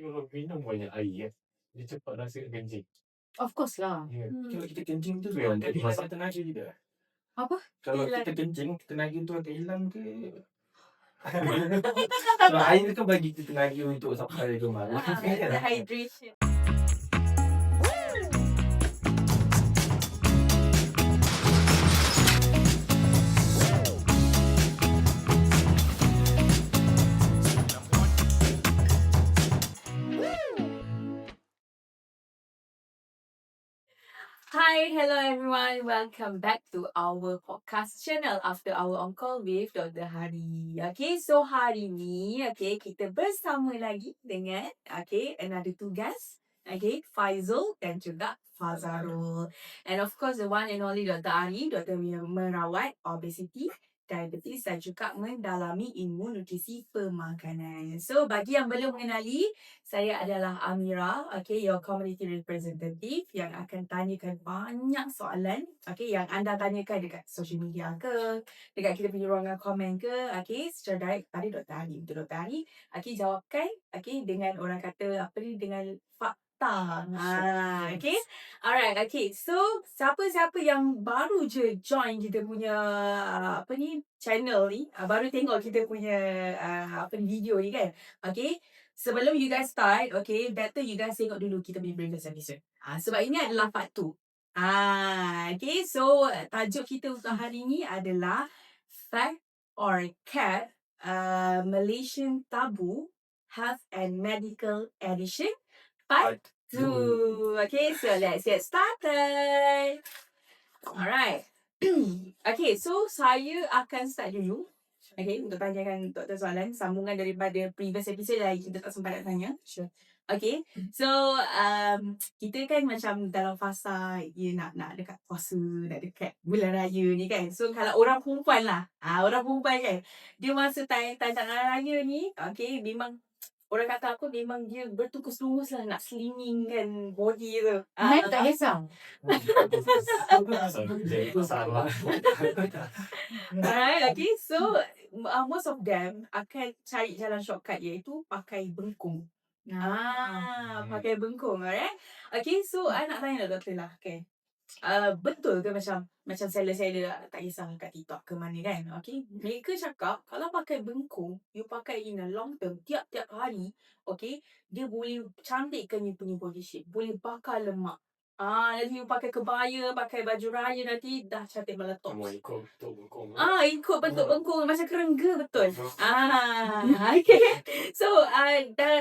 kalau minum banyak air kan, dia cepat rasa kencing. Of course lah. Ya. Kalau kita kencing tu Memang jadi jadi rasa tenaga kita. Apa? Kalau Hilang. kita kencing, tenaga tu akan hilang ke? Kalau air kan bagi kita tenaga untuk sampai ke rumah. The hydration. Hi, hello everyone. Welcome back to our podcast channel after our on call with Dr. Hari. Okay, so hari ni, okay, kita bersama lagi dengan, okay, another two guests. Okay, Faizul dan juga Fazarul. And of course, the one and only Dr. Hari, doktor merawat obesity, diabetes dan juga mendalami ilmu nutrisi pemakanan. So, bagi yang belum mengenali, saya adalah Amira, okay, your community representative yang akan tanyakan banyak soalan, okay, yang anda tanyakan dekat social media ke, dekat kita punya ruangan komen ke, okay, secara direct pada Dr. Hari. Untuk Dr. Hari, okay, jawabkan, okay, dengan orang kata, apa ni, dengan fakta. Okay. Alright, okay. So, siapa-siapa yang baru je join kita punya, apa ni, channel ni, baru tengok kita punya, apa ni, video ni kan, okay. Sebelum you guys start, okay, better you guys tengok dulu kita punya previous episode. Sebab ini adalah part 2. Okay, so tajuk kita untuk hari ni adalah Fact or Cat, Malaysian Taboo, Health and Medical Edition, part 2. Okay, so let's get started. Alright. Okay, so saya akan start dulu. Okay, untuk tanyakan doktor soalan sambungan daripada previous episode yang kita tak sempat nak tanya. Sure. Okay, so kita kan macam dalam fasa nak dekat puasa, nak dekat bulan raya ni kan. So kalau orang perempuan lah, orang perempuan kan, dia masa time raya ni, okay, memang orang kata aku memang dia bertukus-tukus lah nak slimmingkan body tu. Men tak kisah. Itu salah. Alright, okay, so most of them akan cari jalan shortcut iaitu pakai bengkung. Pakai bengkung, alright. Okay, so I nak tanya lah doktor lah, okay. Betul ke macam seller-seller tak kisah kat TikTok ke mana kan, okay. Mereka cakap kalau pakai bengkung, you pakai in a long term, tiap-tiap hari, okay, dia boleh cantikkan you punya body shape, boleh bakar lemak. Nanti you pakai kebaya, pakai baju raya nanti dah cantik meletup. Semua ikut bentuk bengkung. Ikut bentuk bengkung macam kerengga betul. Okay. So,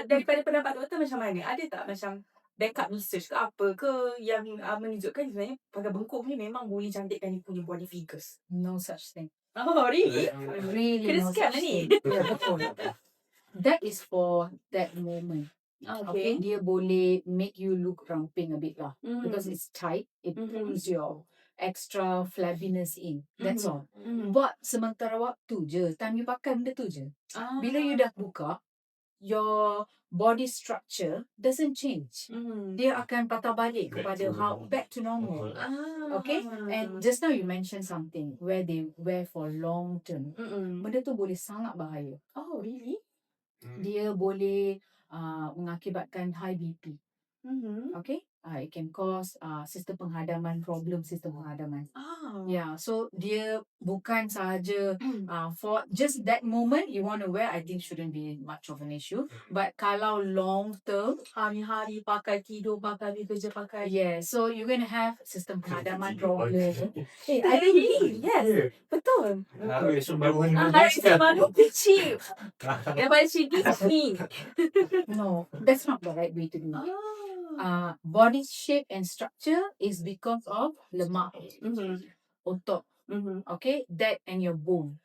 daripada pendapat doktor macam mana? Ada tak macam backup research ke apa ke yang menunjukkan sebenarnya pakai bengkung ni memang boleh cantikkan you punya body figures? No such thing. Oh, really? Really Kena no scam such lah ni. thing. Ya, betul. That is for that moment. Okay, dia boleh make you look ramping a bit lah. Because it's tight, it pulls your extra flabbiness in. That's all. Buat sementara waktu je. Time you pakai benda tu je. Bila you dah buka, your body structure doesn't change. Dia akan patah balik kepada back to normal. Okay, and just now you mentioned something where they wear for long term. Benda tu boleh sangat bahaya. Oh, really? Dia boleh mengakibatkan high BP. Okay, it can cause sistem penghadaman, sistem penghadaman. Yeah, so dia bukan sahaja for just that moment you want to wear, I think shouldn't be much of an issue. But kalau long term, Hari-hari pakai, tidur pakai, pergi kerja pakai. yeah, so you're going to have sistem penghadaman problem. I think yes, betul. Harus bangun Harus baru kecil. Daripada segi ni. No, that's not the right way to do it. Body shape and structure is because of lemak, otot, okay, that and your bone.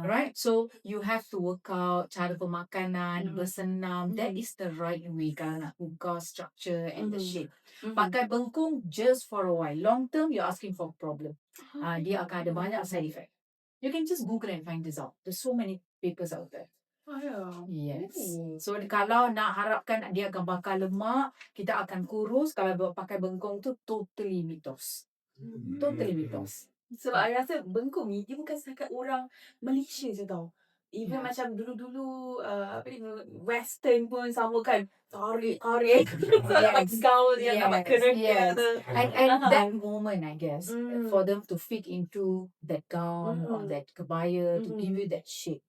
Right, so you have to work out cara pemakanan, bersenam. That is the right way kalau nak tukar structure and the shape. Pakai bengkung just for a while. Long term, you're asking for a problem. Dia akan ada banyak side effect. You can just Google and find this out. There's so many papers out there. Yes. So kalau nak harapkan dia akan bakar lemak, kita akan kurus. Kalau pakai bengkung tu totally mitos. Totally mitos. Sebab I rasa bengkung ni dia bukan setakat orang Malaysia je tau. Even Yeah. macam dulu-dulu apa ni, western pun sama kan. Tarik. So dapat Yes. gaul yang dapat kereta Yes. tu. And Aha. that moment, I guess, Mm. for them to fit into that gown or that kebaya to give you that shape.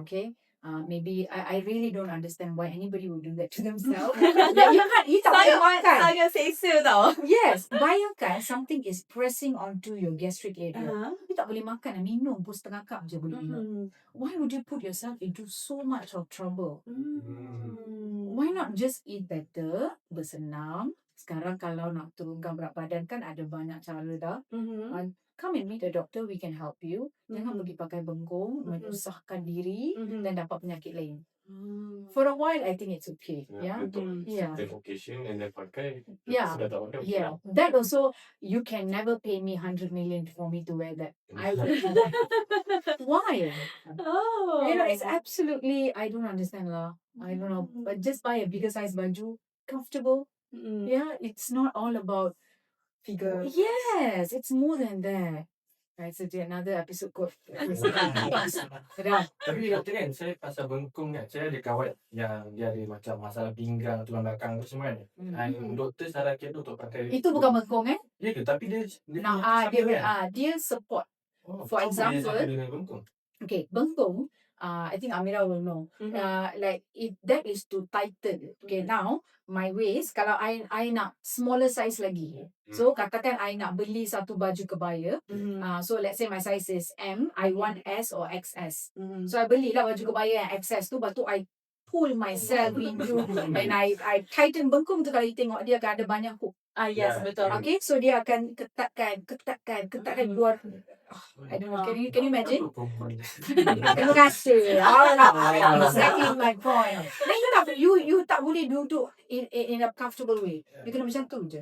Okay. Maybe I really don't understand why anybody would do that to themselves. You tak boleh makan. Sangat selesa tau. Yes, bayangkan something is pressing onto your gastric area. Aha. You tak boleh makan, minum pun setengah cup je boleh minum. Why would you put yourself into so much of trouble? Why not just eat better, bersenam. Sekarang kalau nak turunkan berat badan kan ada banyak cara dah. Come and meet a doctor, we can help you. Jangan pergi pakai bengkung, menyusahkan diri dan dapat penyakit lain. For a while, I think it's okay. Yeah. Untuk Yeah. certain occasion and then pakai. Yeah. Sudah tahu dah. Yeah. That also, you can never pay me 100 million for me to wear that. I would. Why? Oh. You know, it's absolutely, I don't understand lah. I don't know. But just buy a bigger size baju, comfortable. Yeah, it's not all about Figure. Yes, it's more than that. Right, so another episode called. Dah. Tapi doktor kan, saya pasal bengkung kan, saya ada kawan yang dia ada macam masalah pinggang, tulang belakang tu semua kan. Doktor sarankan tu untuk pakai. Itu bukan bengkung Ya ke? Tapi dia Nah, sambil kan? dia support. Oh, for apa example- dia sambil dengan bengkung? Okay, bengkung. I think Amira will know. Like if that is to tighten. Okay, now my waist kalau I nak smaller size lagi. So katakan I nak beli satu baju kebaya. So let's say my size is M, I want S or XS. So I belilah baju kebaya yang XS tu, lepas tu I pull myself into and I tighten bengkung tu. Kalau you tengok dia akan ada banyak hook. Yes, Yeah. betul. Okay, so dia akan ketatkan keluar. I don't know. Can you imagine? Terima kasih. Exactly my point. Then you tak boleh duduk in a comfortable way. You kena macam tu je.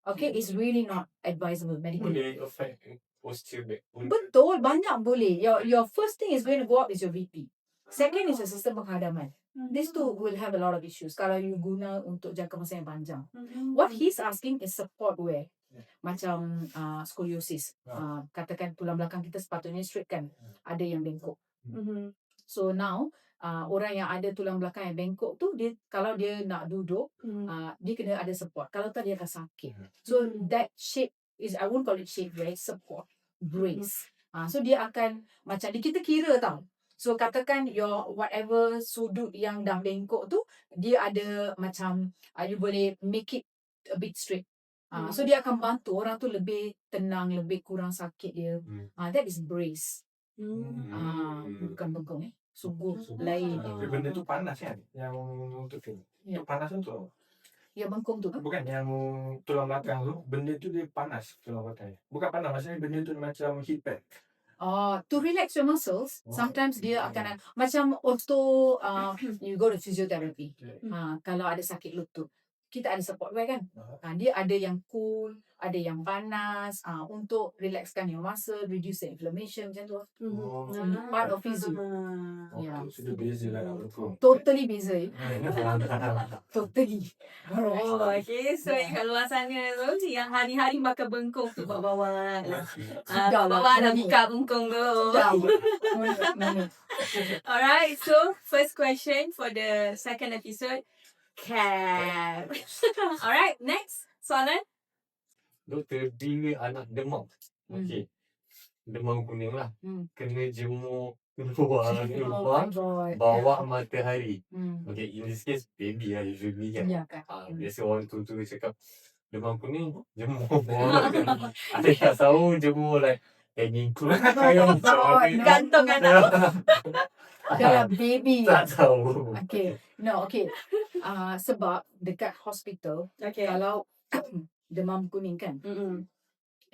Okay, it's really not advisable medically. Boleh affect posture back. Betul, banyak boleh. Your first thing is going to go up is your VP. Second is your sistem penghadaman. These two will have a lot of issues kalau you guna untuk jangka masa yang panjang. What he's asking is support wear. Macam scoliosis. Katakan tulang belakang kita sepatutnya straight kan. Ada yang bengkok. So now orang yang ada tulang belakang yang bengkok tu, dia kalau dia nak duduk, dia kena ada support. Kalau tak dia akan sakit. So that shape is, I won't call it shape, right? Support, brace. So dia akan macam kita kira tau. So katakan your whatever sudut yang dah bengkok tu, dia ada macam you boleh make it a bit straight. So dia akan bantu orang tu lebih tenang, lebih kurang sakit dia. That is brace. Bukan bengkong Sungguh lain. Tapi benda tu panas kan? Yang untuk tu. Ya. Itu panas tu. Ya, bengkong tu kan? Bukan yang tulang belakang tu, benda tu dia panas tulang belakang. Bukan panas, maksudnya benda tu macam heat pad. To relax your muscles, sometimes dia akan macam auto you go to physiotherapy. Kalau ada sakit lutut, kita ada support wear kan? Dia ada yang cool, ada yang panas untuk relaxkan your muscle, reduce the inflammation macam tu. Part of physio. Ya. Sudah beza lah bengkung. Totally beza. Totally. Oh, okay. So kat luar sana tu, yang hari-hari makan bengkong tu bawa-bawa. Bawa dah buka bengkong tu. Alright, so first question for the second episode. Cat. Alright, next. Soalan? Doktor, bila anak demam. Okey. Demam kuning lah. Kena jemur keluar bawah matahari. Okay, in this case, baby lah usually kan. Ya kan. Biasa orang tu cakap, demam kuning, jemur bawah matahari. Ada yang tahu jemur like hanging cloth. Gantung anak. Kalau baby. Tak tahu. Okay. No, okay. Sebab dekat hospital, Okay. kalau demam kuning kan,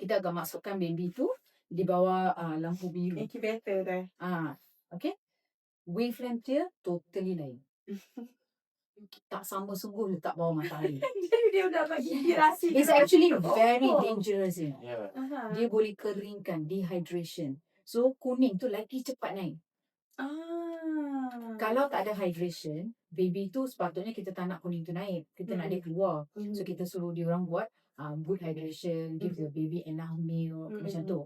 kita akan masukkan baby tu di bawah lampu biru. Incubator tu. Okay. Wavelength dia totally lain. Tak sama sungguh letak bawah matahari. Jadi dia dah bagi inspirasi. It's actually very dangerous, you know. Yeah. Dia boleh keringkan, dehydration. So kuning tu lagi cepat naik. Kalau tak ada hydration, baby tu sepatutnya kita tak nak kuning tu naik. Kita nak dia keluar. So kita suruh dia orang buat good hydration, give the baby enough milk, macam tu.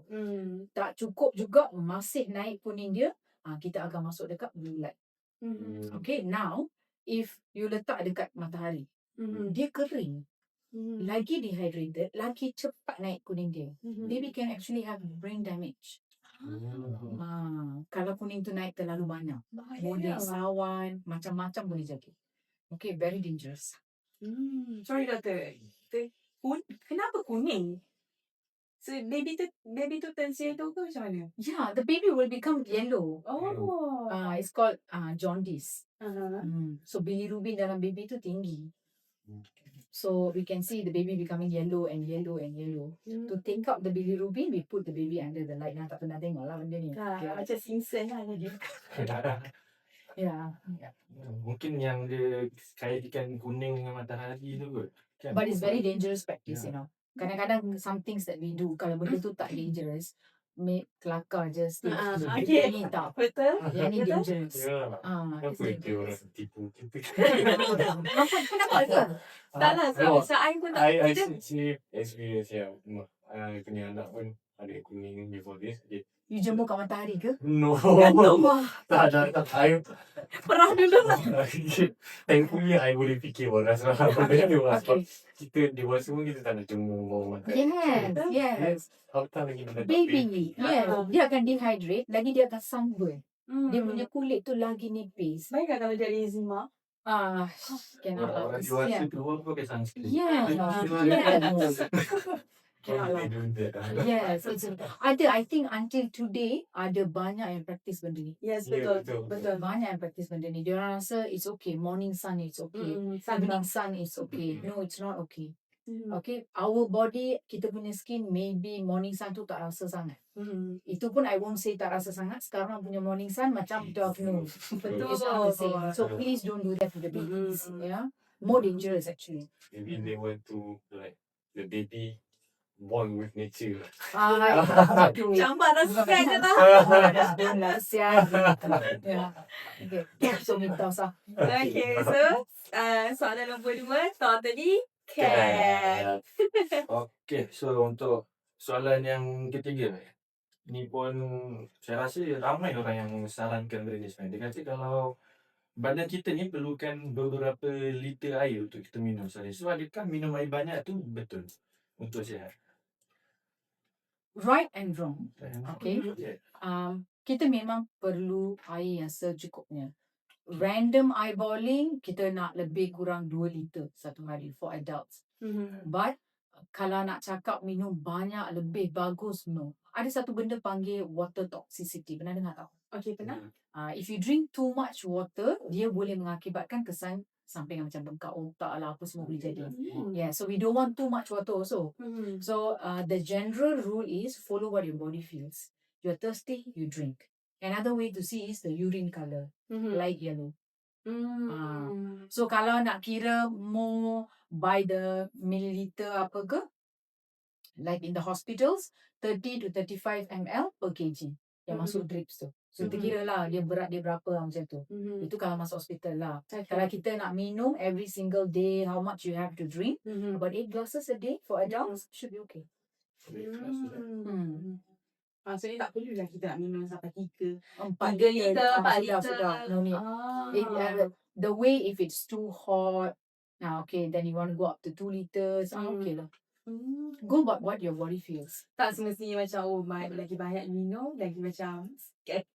Tak cukup juga, masih naik kuning dia, kita akan masuk dekat blue light. Mhm. Okay, now if you letak dekat matahari, Mhm. dia kering, Mhm. lagi dehydrated, lagi cepat naik kuning dia. Mhm. Baby can actually have brain damage. Kalau kuning tu naik terlalu banyak, boleh sawan, macam-macam boleh jadi. Okay, very dangerous. Sorry doktor. Kenapa kuning? So baby tu turns yellow ke macam mana? Yeah, the baby will become yellow. Oh. It's called jaundice. Uh-huh. So bilirubin dalam baby tu tinggi. So we can see the baby becoming yellow and yellow and yellow. To take out the bilirubin, we put the baby under the light. Tak pernah tengok lah benda ni. Macam Simpson lah dia. Yeah. Mungkin yang dia kaitkan kuning dengan matahari tu kot. Kan? But it's very dangerous practice, Yeah. you know. Kadang-kadang some things that we do, kalau benda tu tak dangerous, kelakar je still. Okay. Yang ni tak. Betul? Yang ni Betul? dangerous. Ya. It's Kenapa dia dangerous. orang tipu kita? Kenapa ke? Tak lah. No, So I pun tak. I Kita see experience yang I punya anak pun ada kuning before this. Okay. You jemur kat matahari ke? No. Wah, Tak. I perah dulu lah. thankfully I boleh fikir waras lah. Benda dewasa. Okay. Kita dewasa pun kita tak nak jemur bawah mata. Yes. Apatah lagi benda Baby, yes. Dia akan dehydrate, lagi dia akan sunburn. Dia Hmm. punya kulit tu lagi nipis. Baik kalau jadi eczema. Cannot lah. Orang dewasa keluar pun pakai sunscreen. Yeah. Yes. Cannot lah. Yes. I think until today, ada banyak yang practice benda ni. Yes, Ya, betul. betul. Banyak yang practice benda ni. Dia orang rasa it's okay. Morning sun it's okay. Evening sun is okay. No, it's not okay. Okay, our body, kita punya skin, maybe morning sun tu tak rasa sangat. Itu pun I won't say tak rasa sangat. Sekarang punya morning sun macam afternoon. Betul. It's not the same. So please don't do that to the babies. Yeah, more dangerous actually. Maybe they want to like the baby born with nature. Cambar dah sekian je lah. Don't lah, sial. Yeah. Okay, so mitos lah. Okay, so soalan nombor 2, soalan tadi cat. Okay, so untuk soalan yang ketiga ni pun saya rasa ramai orang yang sarankan benda ni sebenarnya. Dia kata kalau badan kita ni perlukan beberapa liter air untuk kita minum sehari. So adakah minum air banyak tu betul untuk sihat? Right and wrong. Okay. Yeah. Kita memang perlu air yang secukupnya. Random eyeballing, kita nak lebih kurang 2 liter satu hari for adults. But kalau nak cakap minum banyak lebih bagus, no. Ada satu benda panggil water toxicity. Pernah dengar tak? Okay, pernah? If you drink too much water, dia boleh mengakibatkan kesan sampingan macam bengkak otak lah, apa semua boleh jadi. Yeah, so we don't want too much water also. So the general rule is follow what your body feels. You're thirsty, you drink. Another way to see is the urine color, light yellow. So kalau nak kira more by the milliliter apa ke, like in the hospitals, 30 to 35 ml per kg yang masuk drips tu. So terkira lah dia berat dia berapa lah macam tu. Itu kalau masuk hospital lah. Kalau kita nak minum every single day, how much you have to drink, about 8 glasses a day for adults should be okay. Maksudnya tak perlulah kita nak minum sampai 4 3 liter, 4 liter. sudah. No need. The way if it's too hot, okay, then you want to go up to 2 liters, okay lah. Go about what your body feels. Tak semestinya macam lagi banyak minum, lagi macam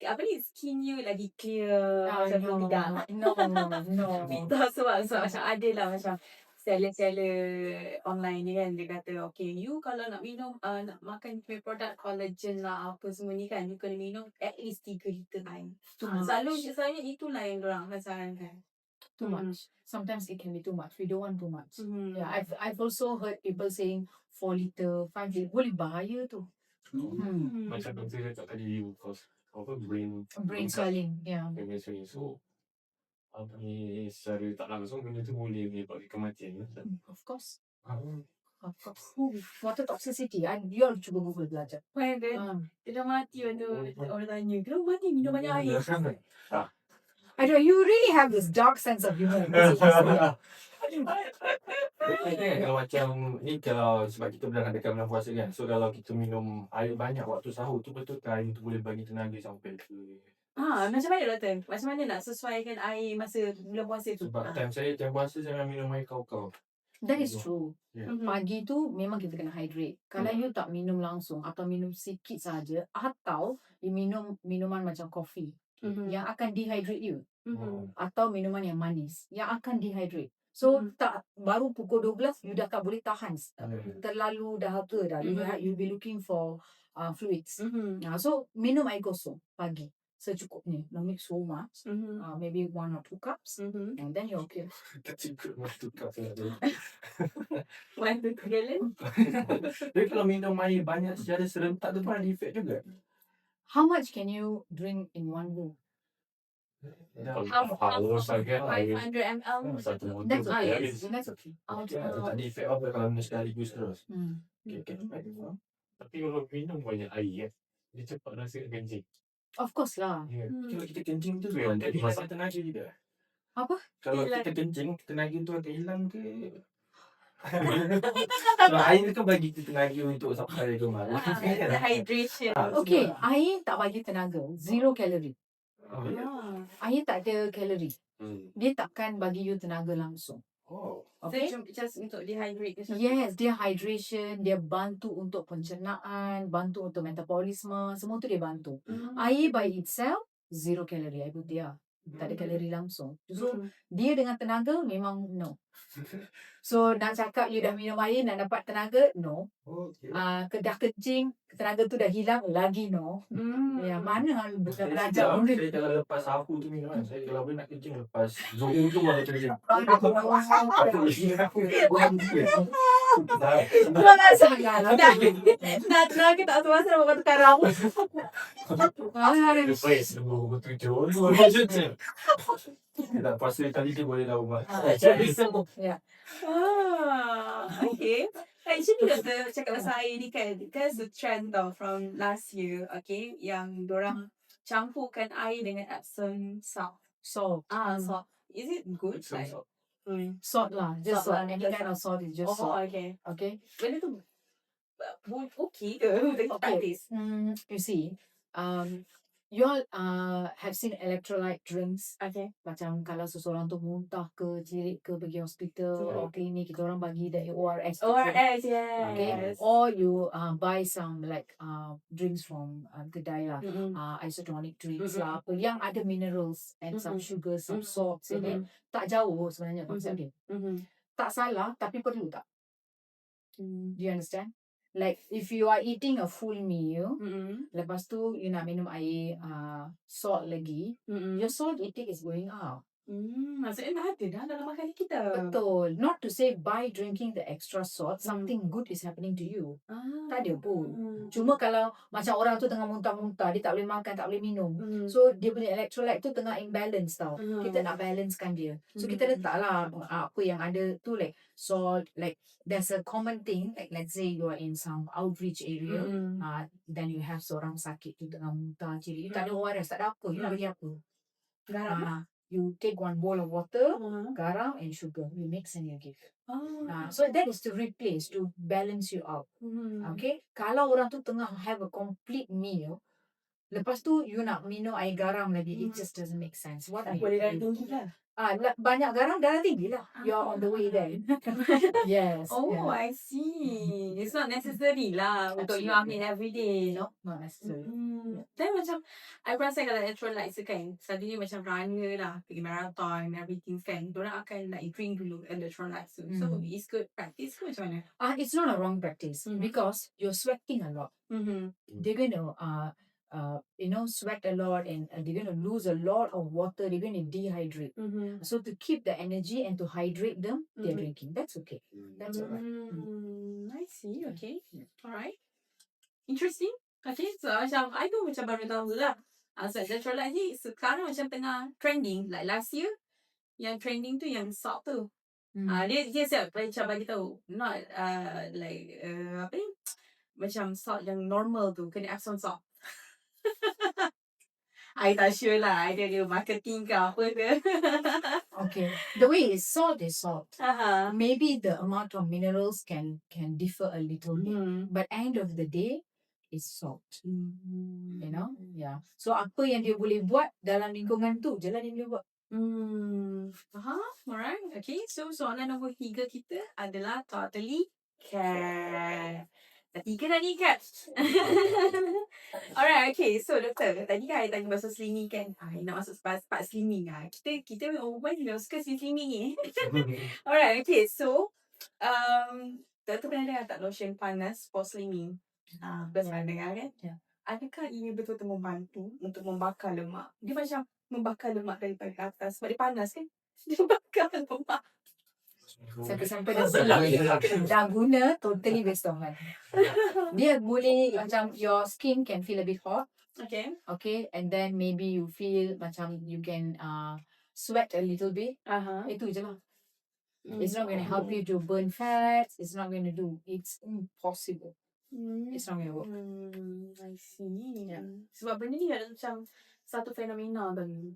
apa ni, skin you lagi clear. Macam tu tidak. No. Mitos sebab macam ada lah macam seller-seller online ni kan, dia kata okay, you kalau nak minum nak makan produk collagen lah apa semua ni kan, you kena minum at least 3 liter air. Selalunya itulah yang diorang akan sarankan. Too much. Sometimes it can be too much. We don't want too much. Yeah, I've also heard people saying 4 liter, 5 liter. Boleh bahaya tu. Macam doktor cakap tadi, cause brain swelling. Yeah. brain swelling. So apa ni, secara tak langsung benda tu boleh menyebabkan kematian. Of course. Of course. Water toxicity. You all cuba Google belajar. Dia dah mati orang tanya, kenapa mati minum banyak air? I don't know, you really have this dark sense of humor. Kalau macam ni, kalau sebab kita dah dekat bulan puasa kan, so kalau kita minum air banyak waktu sahur tu, betul ke air tu boleh bagi tenaga sampai ke Macam mana doktor? Macam mana nak sesuaikan air masa bulan puasa tu? Sebab time puasa jangan minum air kau-kau. That is Betul. true. Yeah. Pagi tu memang kita kena hydrate. Kalau you tak minum langsung atau minum sikit saja atau you minum minuman macam coffee yang akan dehydrate you atau minuman yang manis yang akan dehydrate. So tak baru pukul 12 you dah tak boleh tahan. Terlalu dahaga dah. You'll be looking for fluids. So minum air kosong pagi secukupnya. No need so much. Maybe 1 or 2 cups and then you're okay. Tak cukup waktu kau saya tu. Waktu galen? Tapi kalau minum air banyak secara serentak tu pun ada efek juga. How much can you drink in one go? Haus sangat air 500 ml. satu botol That's okay. habis. That's okay. Tak ada efek apa kalau minum sekaligus terus. Okay. Tapi kalau minum banyak air dia cepat rasa kencing. Of course lah. Kalau kita kencing tu Memang jadi jadi masa tenaga juga. Apa? Kalau Hilang. kita kencing, tenaga tu akan hilang ke? Kalau air tu kan bagi kita tenaga untuk sampai ke mana. Hydration. Okay, air tak bagi tenaga. 0 calorie. Oh, ya? Air tak ada kalori. Hmm. Dia takkan bagi you tenaga langsung. Oh. Okay? So, just untuk dehydrate ke? Yes, dia hydration, dia bantu untuk pencernaan, bantu untuk metabolisme, semua tu dia bantu. Air by itself, 0 calorie, I put dia. Tak ada kalori langsung. So, dia dengan tenaga memang no. So, nak cakap you dah minum air nak dapat tenaga, no. Okay. Dah kencing, tenaga tu dah hilang, lagi no. Ya, mana hal budak belajar benda. Saya kalau lepas sapu tu minum kan. Saya kalau boleh nak kencing lepas Zoom tu baru kencing. Jangan sangat lah. Dah tenaga tak terasa nak buat sekarang. Lepas sebelum pukul 7 Tak puasa kali dia boleh dah umat. Okay. Actually doktor cakap pasal air ni kan, because the trend tau from last year, okay, yang dorang campurkan air dengan Epsom salt. Salt. Salt. Is it good? Like, Salt lah. Just Salt salt. lah, Any just kind of salt is just oh, salt. okay. Okay. Benda tu okay ke? Dengan Okay. practice. You see, you all have seen electrolyte drinks. Okay. Macam kalau seseorang tu muntah ke, jerit ke, pergi hospital Betul. or klinik, kita orang bagi the ORS. tu. ORS, yes. Okay. Or you buy some like drinks from kedai lah. Isotonic drinks lah. Apa yang ada minerals and some sugar, some salts in it. Tak jauh sebenarnya konsep dia. Tak salah, tapi perlu tak? Do you understand? Like if you are eating a full meal, lepas tu you nak minum air salt lagi, your salt intake is going up. Maksudnya dah ada dah dalam makanan kita. Betul. Not to say by drinking the extra salt, something good is happening to you. Tak ada pun. Cuma kalau macam orang tu tengah muntah-muntah, dia tak boleh makan, tak boleh minum. So dia punya electrolyte tu tengah imbalance tau. Kita nak balancekan dia. So kita letaklah apa yang ada tu like salt, like there's a common thing like let's say you are in some outreach area, then you have seorang sakit tu tengah muntah, ciri you tak ada ORS, tak ada apa, you nak bagi apa? Garam. You take 1 bowl of water, garam and sugar. You mix and you give. So that is to replace, to balance you out. Okay? Kalau orang tu tengah have a complete meal, lepas tu you nak minum air garam lagi, it just doesn't make sense. What are you Boleh dah doing? tinggi lah. Banyak garam, darah tinggi lah. You're on the way there. Yes. Oh, yeah. I see. It's not necessary lah untuk you ambil every day. No, not necessary. Then macam I perasan kalau electrolytes tu kan, selalunya macam runner lah, pergi marathon and everything kan, diorang akan like drink dulu electrolytes tu. So it's good practice ke macam mana? It's not a wrong practice because you're sweating a lot. They're going to sweat a lot and they're going to lose a lot of water. They're going to dehydrate. So to keep the energy and to hydrate them, they're drinking. That's okay. That's alright. I see. Okay. Alright. Interesting. Okay. So macam I pun macam baru tahu lah. So electrolyte ni sekarang macam tengah trending. Like last year, yang trending tu yang salt tu. Dia siap macam bagi tahu. Not like apa ni? Macam salt yang normal tu, kena Epsom salt. I tak sure lah. I dia marketing ke apa ke. Okay. The way is salt is salt. Uh-huh. Maybe the amount of minerals can differ a little bit. But end of the day, is salt. You know? Yeah. So apa yang dia boleh buat dalam lingkungan tu je lah dia boleh buat. Faham? Alright. Okay. So soalan nombor 3 kita adalah totally care. Dah 3 tadi kan? Alright. Okay. So doktor, tadi kan I tanya pasal slimming kan? I nak masuk part slimming lah. Kita perempuan memang suka slimming ni. Alright. Okay. So doktor pernah dengar tak lotion panas for slimming? Pernah dengar kan? Ya. Adakah ini betul-betul membantu untuk membakar lemak? Dia macam membakar lemak daripada atas. Sebab dia panas kan? Dia bakar lemak. Sampai dah silap. Dah guna totally waste of money. Dia boleh macam your skin can feel a bit hot. Okay. Okay. And then maybe you feel macam you can sweat a little bit. Itu je lah. It's not going to help you to burn fats. It's not going to do. It's impossible. It's not going to work. I see. Sebab benda ni ada macam satu fenomena tadi.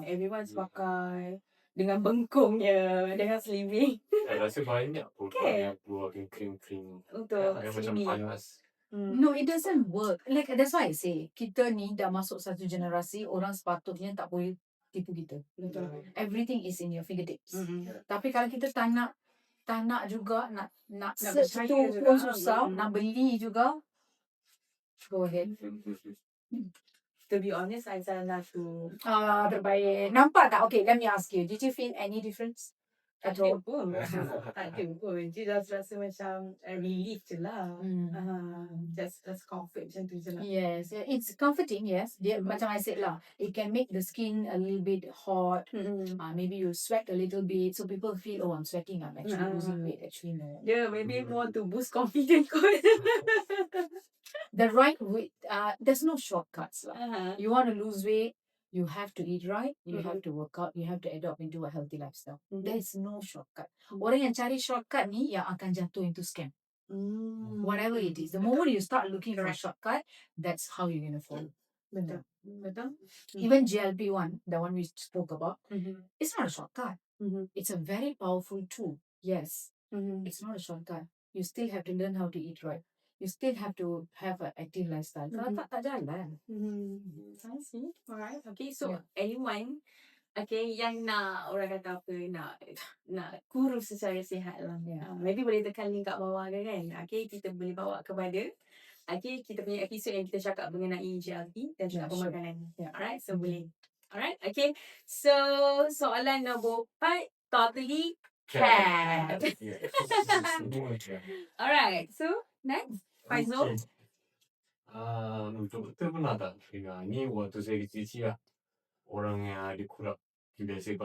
Everyone's pakai dengan bengkungnya, dengan slimming. Saya rasa banyak pun Okay. yang keluarkan krim-krim Untuk yang macam slimming. panas. No, it doesn't work. Like that's why I say kita ni dah masuk satu generasi orang sepatutnya tak boleh tipu kita. Betul. Everything is in your fingertips. Mm-mm. Tapi kalau kita tak nak juga nak Nak search percaya tu juga. pun susah, nak beli juga. Go ahead. To be honest, I salah tu. Terbaik. Nampak tak? Okay, let me ask you. Did you feel any difference? Tak ada pun. Tak ada pun. Dia just rasa macam relief je lah. Just comfort macam tu je lah. Yes, it's comforting. Yes, dia macam I said lah, it can make the skin a little bit hot. Maybe you sweat a little bit, so people feel, oh, I'm sweating, I'm actually losing weight. Actually, no. Yeah, maybe more to boost confidence kot. The right way, there's no shortcuts lah. You want to lose weight, you have to eat right, you have to work out, you have to adopt into a healthy lifestyle. There's no shortcut. Orang yang cari shortcut ni yang akan jatuh into scam. Whatever it is. The moment you start looking for a shortcut, that's how you're going to fall. Betul. Even GLP-1, the one we spoke about, it's not a shortcut. It's a very powerful tool. Yes, it's not a shortcut. You still have to learn how to eat right. You still have to have an active lifestyle. Kalau tak jalan. I see. Alright. Okay, so anyone yang nak orang kata apa, nak kurus secara sihat lah. Maybe boleh tekan link kat bawah kan. Okay, kita boleh bawa kepada kita punya episod yang kita cakap mengenai GLP dan juga pemakanan. Alright, so boleh. Alright, okay. So soalan nombor 4, totally care. Alright, so next, Faizul. Betul pernah tak dengar ni waktu saya kecil-kecil lah, orang yang ada kurap. Biasa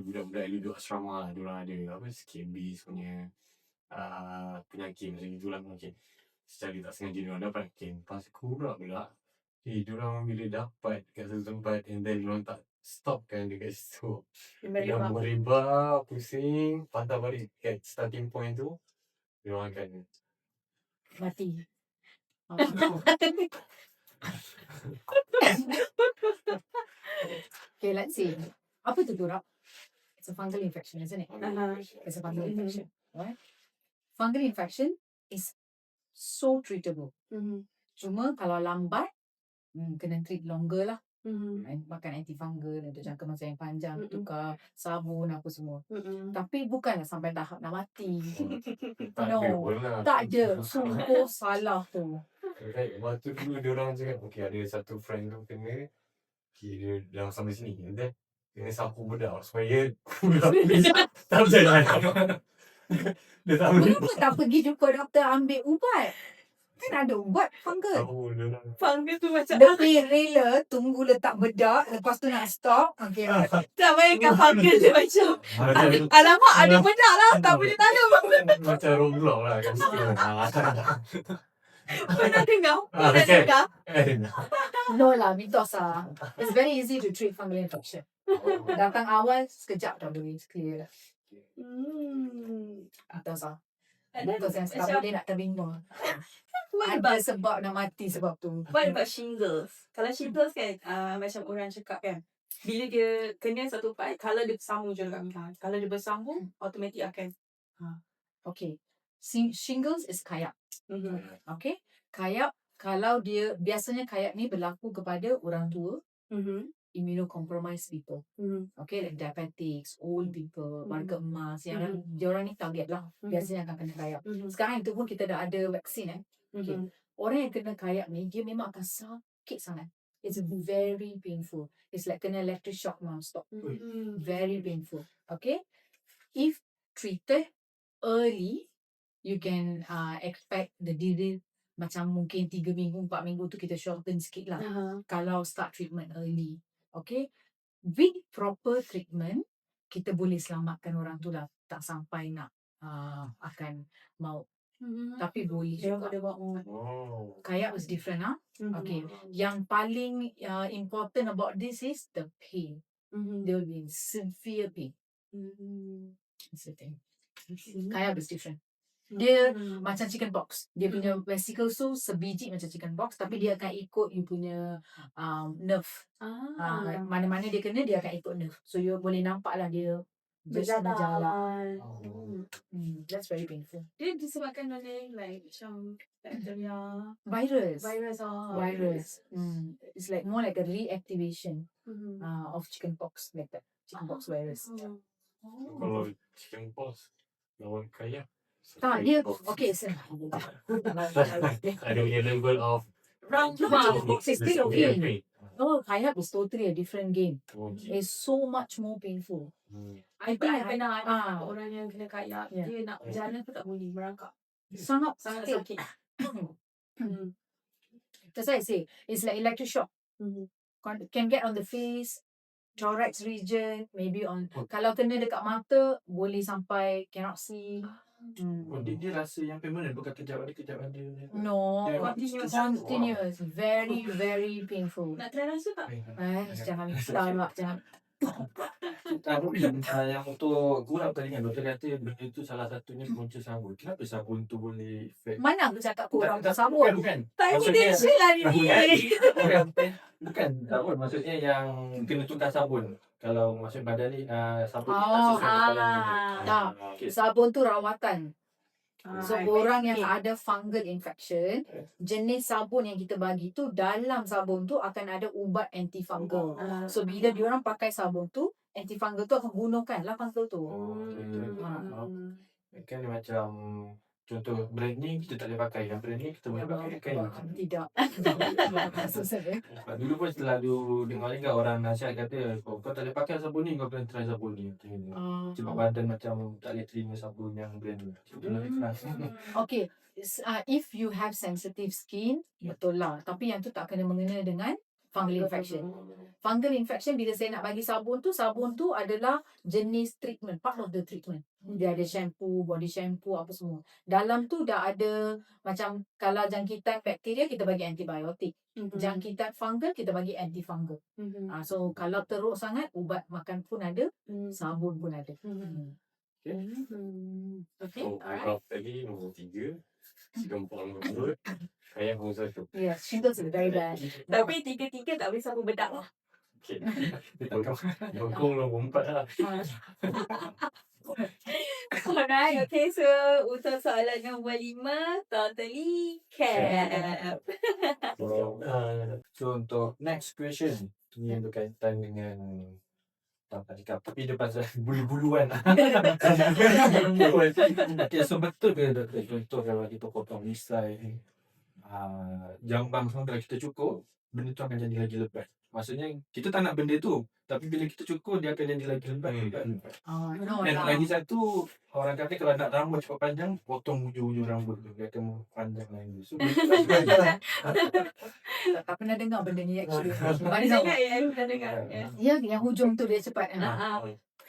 budak-budak duduk asrama lah, diorang ada apa skabis punya penyakit macam itulah mungkin. Secara tak sengaja diorang dapat kempas kurap pula. Diorang bila dapat kat satu tempat and then diorang tak stop kan dekat situ. Diorang merebak, pusing, patah balik kat starting point tu, diorang akan Mati. Okay, let's see. Apa tu kurap? It's a fungal infection, isn't it? It's a fungal infection. Right? Fungal infection is so treatable. Cuma kalau lambat, kena treat longer lah. Makan antifungal untuk jangka masa yang panjang, tukar sabun apa semua. Tapi bukanlah sampai tahap nak mati. tak No, ada pun lah. tak ada. Sungguh salah tu. Right, waktu dulu diorang cakap, okay, ada satu friend tu kena, dia dalam sampai sini, and then kena sapu bedak supaya bedak ni tak berjalan. Dia tak boleh Kenapa tak pergi jumpa doktor ambil ubat? Kan ada ubat fungal. tahu diorang. Fungus tu macam Lebih rela tunggu letak bedak, lepas tu nak stop. Okay. tak bayangkan fungus dia macam alamak ada bedak lah, tak boleh tanam. Macam Roblox lah kat situ. Pernah dengar? Okay. No lah, mitos lah. It's very easy to treat fungal infection. Datang awal, sekejap dah boleh clear. Mitos lah. Mitos yang tak boleh nak terima. Ada sebab nak mati sebab tu. What about shingles? Kalau shingles kan, macam orang cakap kan, bila dia kena satu part, kalau dia bersambung je dekat minah. Kalau dia bersambung, automatik akan. Okay. Shingles is kayak. Mhm. Okay. Kayak, kalau dia, biasanya kayak ni berlaku kepada orang tua, Mhm. immunocompromised people. Mhm. Okay, like diabetics, old people, warga emas, yang diorang ni target lah. Mhm. Biasanya akan kena kayak. Mhm. Sekarang itu pun kita dah ada vaksin Okay. Mhm. Orang yang kena kayak ni, dia memang akan sakit sangat. It's very painful. It's like kena electric shock non-stop. Mhm. Very painful. Okay. If treated early, you can expect the diri macam mungkin 3 minggu, 4 minggu tu kita shorten sikit lah. Kalau start treatment early. Okay. With proper treatment, kita boleh selamatkan orang tu lah. Tak sampai nak akan maut. Tapi boleh Dia juga. boleh buat more. Oh. Kayak was different Okay. Yang paling important about this is the pain. There will be severe pain. That's the thing. Kayak was different. Dia macam chicken pox. Dia punya vesicles tu sebiji macam chicken pox, tapi dia akan ikut you punya nerve. Mana-mana dia kena, dia akan ikut nerve. So you boleh nampak lah dia berjalan. That's very painful. Dia disebabkan oleh like macam bacteria, Virus. virus. It's like more like a reactivation Mhm. of chicken pox, like that. Chicken pox virus. Kalau chicken pox lawan kayak. Tak, dia okay. So, Ada punya level of Round pox is still okay. okay. Kayak is totally a different game. Okay. It's so much more painful. I think I pernah ada orang yang kena kayak, Yeah. dia nak berjalan pun tak boleh, merangkak. Sangat Sangat sakit. That's why I say it's like electric shock. Can get on the face, thorax region, maybe on. Kalau kena dekat mata, boleh sampai cannot see. Oh, dia rasa yang permanent, bukan kejap ada. No, Dia continuous, very very painful. Nak try rasa tak? Jangan minta lah, jangan. Tapi yang untuk gurau tadi kan, doktor kata benda tu salah satunya punca sabun. Kenapa sabun tu boleh effect? Mana aku cakap korang tak Bukan, sabun? bukan. Tanya Maksudnya- dia chill lah ni. Bukan sabun, maksudnya yang kena tukar sabun. Kalau maksud badan ni sabun ni tak Oh, sesuai dengan badan ni. tak. Okay. Sabun tu rawatan. So I orang yang see. ada fungal infection, jenis sabun yang kita bagi tu, dalam sabun tu akan ada ubat antifungal. So bila diorang pakai sabun tu, antifungal tu akan bunuhkan lah fungal tu. Kan macam contoh brand ni kita tak boleh pakai, yang brand ni kita boleh pakai kan. Tidak. Susah ya. Dulu pun selalu dengar juga orang nasihat kata, kau tak boleh pakai sabun ni, kau kena try sabun ni. Sebab badan macam tak boleh terima sabun yang brand ni. Itulah ikhlas. Okay. If you have sensitive skin, betul lah. Tapi yang tu tak kena mengena dengan fungal infection. Fungal infection, bila saya nak bagi sabun tu adalah jenis treatment, part of the treatment. Dia ada shampoo, body shampoo, apa semua. Dalam tu dah ada, macam kalau jangkitan bakteria, kita bagi antibiotik. Jangkitan fungal, kita bagi antifungal. So kalau teruk sangat, ubat makan pun ada, sabun pun ada. Okay, So, alright. gurau tadi nombor 3. Chicken pox nombor 2. Kayak nombor 1. Yes, shingles is very bad. Tapi tiga-tiga tak boleh sabun bedak lah. Okay. Bengkong nombor 4 lah. Alright, okay, so untuk soalan nombor 5, totally cap. So untuk next question ni yang berkaitan dengan tak cakap, tapi dia pasal bulu-buluan. Okay, so betul ke doktor, contoh kalau kita potong misai, jambang semua kalau kita cukur, benda tu akan jadi lagi lebat. Maksudnya kita tak nak benda tu, tapi bila kita cukur dia akan jadi lagi lebat. No Dan lah. lagi satu, orang kata kalau nak rambut cepat panjang, potong hujung-hujung rambut tu, dia akan panjang lagi. So Tak pernah dengar benda ni actually. Mana sangat ya, pernah dengar. Ya, yang hujung tu dia cepat.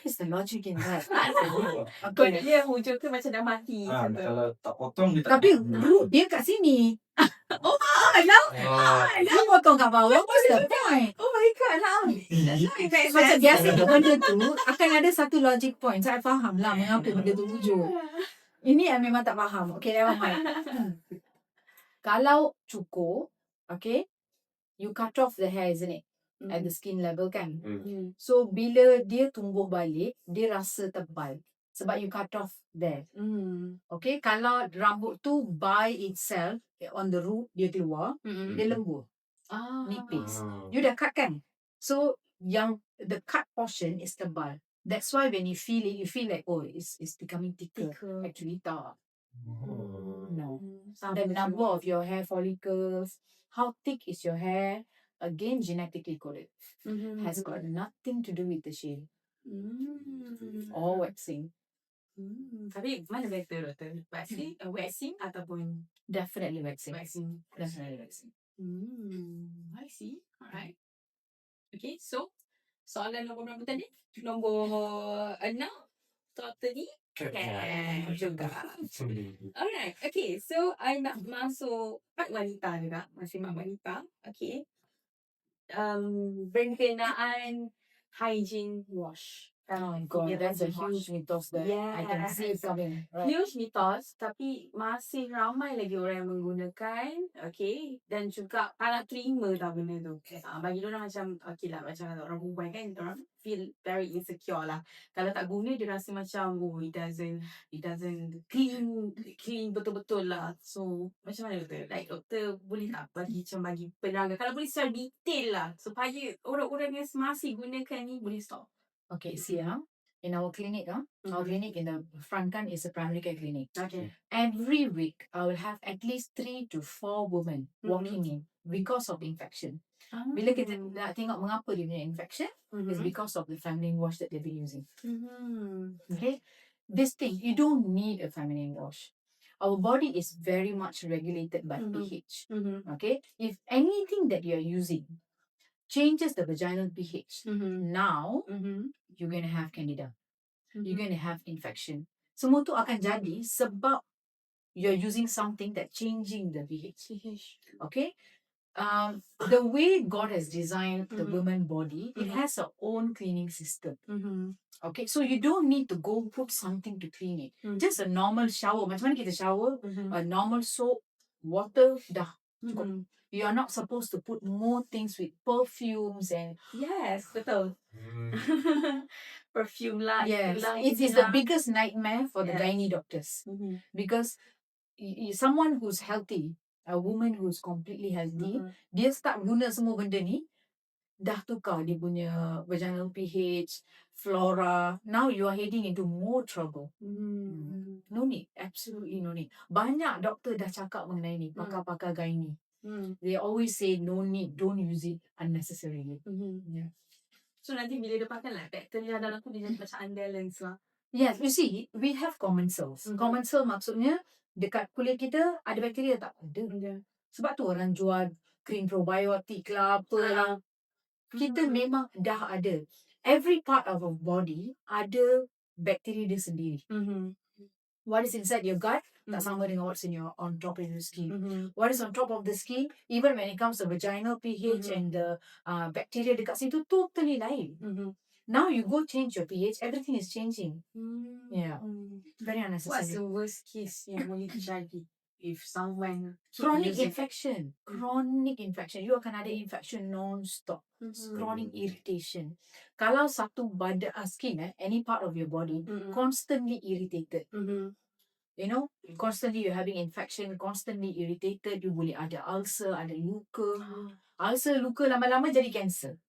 Where's the logic in that? Okay. Kononnya hujung tu macam dah mati. macam tu. kalau tak potong dia tak Tapi root dia kat sini. Ah, Dia potong kat bawah. What's the point? Oh my god, how? Macam biasa benda tu akan ada satu logic point. Saya faham lah mengapa benda tu hujung. Ini yang memang tak faham. Okay, never mind. Kalau cukur, okay, you cut off the hair, isn't it? At the skin level kan. So bila dia tumbuh balik, dia rasa tebal. sebab you cut off there. Mm. Okay, kalau rambut tu by itself on the root dia keluar, dia lembut, Ah. nipis. You dah cut kan? So yang the cut portion is tebal. That's why when you feel it, you feel like, oh, it's becoming thicker. Thicker. Actually tak. No. Sama The je. number of your hair follicles, how thick is your hair, again genetically coded. Has got nothing to do with the shave or waxing. Tapi mana better doktor? Waxing ataupun Definitely waxing. waxing? Definitely waxing. I see. Alright. Okay, so soalan nombor berapa tadi? Nombor 6. Totally can juga. Alright, okay. So I nak masuk part wanita juga. Masih mak wanita. Okay. Berkenaan hygiene wash. Oh my god, Yeah, that's a wash. huge mythos that I can see it Yes. coming. Right? Huge mitos, tapi masih ramai lagi orang yang menggunakan, okay, dan juga tak nak terima tau benda tu. Bagi diorang macam, okay lah, macam orang perempuan kan, diorang feel very insecure lah. Kalau tak guna, dia rasa macam, oh, it doesn't clean betul-betul lah. So, macam mana doktor? Like, doktor boleh tak bagi penerangan, kalau boleh secara detail lah, supaya orang-orang yang masih gunakan ni boleh stop. Okay, see in our clinic, our clinic in the front kan is a primary care clinic. Okay. Every week, I will have at least 3 to 4 women walking in because of infection. Bila kita nak tengok mengapa dia punya infection, is because of the feminine wash that they've been using. Okay, this thing, you don't need a feminine wash. Our body is very much regulated by pH. Okay, if anything that you are using changes the vaginal pH, now you're going to have candida. You're going to have infection. Semua tu akan jadi sebab you're using something that changing the pH. Okay? The way God has designed the woman body, it has a own cleaning system. Okay? So you don't need to go put something to clean it. Just a normal shower. Macam mana kita shower? A normal soap, water, dah. Cukup. You are not supposed to put more things with perfumes and Yes, betul. Perfume lah. yes, lights it is the lah. biggest nightmare for the Yes. gynae doctors because someone who's healthy, a woman who's completely healthy, dia start guna semua benda ni, dah tukar dia punya vaginal pH, flora. Now you are heading into more trouble. No need, absolutely no need. Banyak doktor dah cakap mengenai ni, pakar-pakar gynae. They always say no need, don't use it unnecessarily. Yeah. So nanti bila dia pakai lah, bakteria dalam tu dia jadi macam unbalance lah. Yes, you see, we have common cells. Common cell maksudnya dekat kulit kita ada bakteria tak? Ada. Sebab tu orang jual krim probiotik lah, apa lah. Kita memang dah ada. Every part of our body ada bakteria dia sendiri. What is inside your gut tak sama dengan what's on top of your skin. What is on top of the skin, even when it comes to vaginal pH and the bacteria dekat situ totally lain. Now you go change your pH, everything is changing. Yeah. Very What's unnecessary. the worst case yang boleh terjadi if someone Chronic using- infection. Chronic infection. You akan ada infection non-stop. Chronic irritation. Kalau satu badan skin, any part of your body, constantly irritated. You know, constantly you're having infection, constantly irritated, you boleh ada ulcer, ada luka. Ulcer, luka lama-lama jadi cancer.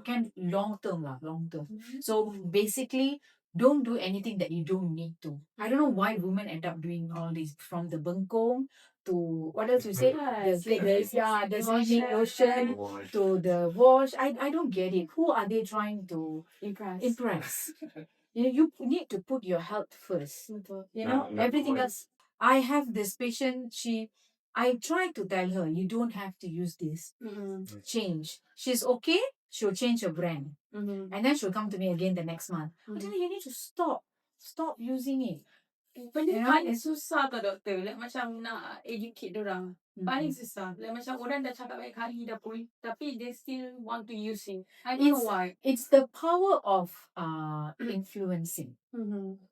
Can long term lah, long term. So basically, don't do anything that you don't need to. I don't know why women end up doing all this, from the bengkong to what else you say? The sleeping lotion to the wash. I don't get it. Who are they trying to impress? You need to put your health first. You know, everything else. I have this patient, I try to tell her, you don't have to use this. Change. She's okay, she'll change her brand. And then she'll come to me again the next month. I tell her, you need to stop. Stop using it. Benda You know, paling susah tau doktor. Like macam nak educate dorang. Paling susah. Like macam orang dah cakap baik kali dah pun, tapi they still want to use it. I don't know why. It's the power of influencing.